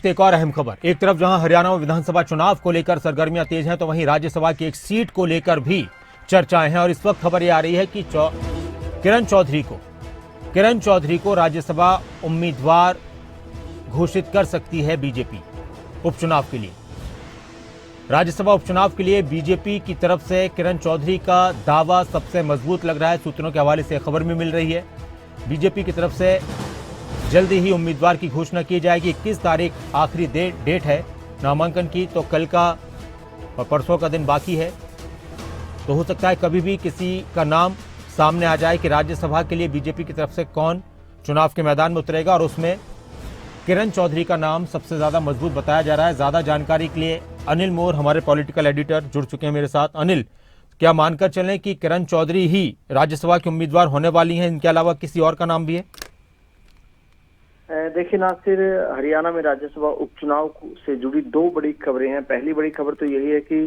वक्त एक और अहम खबर। एक तरफ जहां हरियाणा में विधानसभा चुनाव को लेकर सरगर्मियां तेज हैं, तो वहीं राज्यसभा की एक सीट को लेकर भी चर्चाएं हैं। और इस वक्त खबर यह आ रही है कि किरण चौधरी को राज्यसभा उम्मीदवार घोषित कर सकती है बीजेपी उपचुनाव के लिए। राज्यसभा उपचुनाव के लिए बीजेपी की तरफ से किरण चौधरी का दावा सबसे मजबूत लग रहा है। सूत्रों के हवाले से खबर भी मिल रही है। बीजेपी की तरफ से जल्दी ही उम्मीदवार की घोषणा की जाएगी। 21 तारीख आखिरी डेट है नामांकन की, तो कल का और परसों का दिन बाकी है। तो हो सकता है कभी भी किसी का नाम सामने आ जाए कि राज्यसभा के लिए बीजेपी की तरफ से कौन चुनाव के मैदान में उतरेगा, और उसमें किरण चौधरी का नाम सबसे ज्यादा मजबूत बताया जा रहा है। ज्यादा जानकारी के लिए अनिल मोर, हमारे पॉलिटिकल एडिटर, जुड़ चुके हैं मेरे साथ। अनिल, क्या मानकर चलें कि किरण चौधरी ही राज्यसभा की उम्मीदवार होने वाली हैं, इनके अलावा किसी और का नाम भी है? देखिए नासिर, हरियाणा में राज्यसभा उपचुनाव से जुड़ी दो बड़ी खबरें हैं। पहली बड़ी खबर तो यही है कि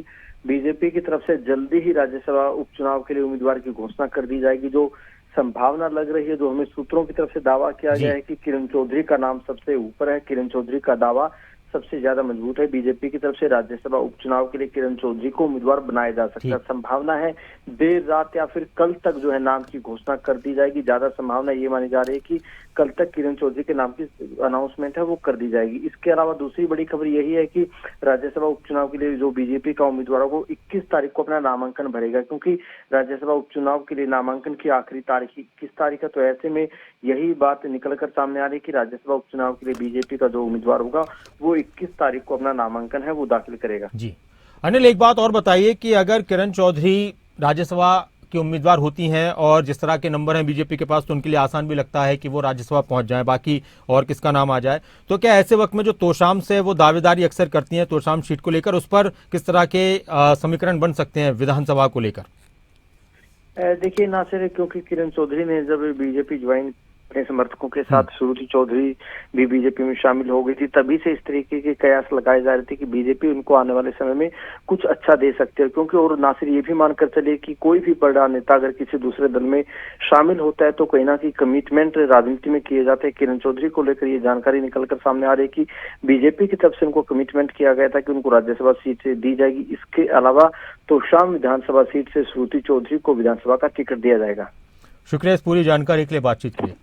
बीजेपी की तरफ से जल्दी ही राज्यसभा उपचुनाव के लिए उम्मीदवार की घोषणा कर दी जाएगी। जो संभावना लग रही है, जो हमें सूत्रों की तरफ से दावा किया गया है कि किरण चौधरी का नाम सबसे ऊपर है, किरण चौधरी का दावा सबसे ज्यादा मजबूत है। बीजेपी की तरफ से राज्यसभा उपचुनाव के लिए किरण चौधरी को उम्मीदवार बनाया जा सकता है। संभावना है देर रात या फिर कल तक जो है नाम की घोषणा कर दी जाएगी। ज्यादा संभावना ये मानी जा रही है कि कल तक किरण चौधरी के नाम की अनाउंसमेंट है वो कर दी जाएगी। इसके अलावा दूसरी बड़ी खबर यही है कि राज्यसभा उपचुनाव के लिए जो बीजेपी का उम्मीदवार है वो 21 तारीख को अपना नामांकन भरेगा, क्योंकि राज्यसभा उपचुनाव के लिए नामांकन की आखिरी तारीख 21 तारीख है। तो ऐसे में यही बात निकलकर सामने आ रही है कि राज्यसभा उपचुनाव के लिए बीजेपी का जो उम्मीदवार होगा वो 21 तारीख को अपना नामांकन है वो दाखिल करेगा। जी अनिल, एक बात और बताइए कि अगर किरण चौधरी राज्यसभा की उम्मीदवार होती हैं और जिस तरह के नंबर हैं बीजेपी के पास, तो उनके लिए आसान भी लगता है कि वो राज्यसभा पहुंच जाए, बाकी और किसका नाम आ जाए। तो क्या ऐसे वक्त में जो तोशाम से वो दावेदारी अक्सर करती हैं तोशाम सीट को लेकर, उस पर किस तरह के समीकरण बन सकते हैं विधानसभा को लेकर? देखिए नासिर, क्योंकि किरण चौधरी ने जब बीजेपी ज्वाइन अपने समर्थकों के साथ श्रुति चौधरी भी बीजेपी में शामिल हो गई थी, तभी से इस तरीके के कयास लगाए जा रहे थे कि बीजेपी उनको आने वाले समय में कुछ अच्छा दे सकते हैं। क्योंकि और नासिर ये भी मानकर चले कि कोई भी बड़ा नेता अगर किसी दूसरे दल में शामिल होता है तो कहीं ना कहीं कमिटमेंट राजनीति में किए जाते हैं। किरण चौधरी को लेकर ये जानकारी निकलकर सामने आ रही है कि बीजेपी की तरफ से उनको कमिटमेंट किया गया था कि उनको राज्यसभा सीट दी जाएगी। इसके अलावा तोशाम विधानसभा सीट से श्रुति चौधरी को विधानसभा का टिकट दिया जाएगा। शुक्रिया इस पूरी जानकारी के लिए, बातचीत के लिए।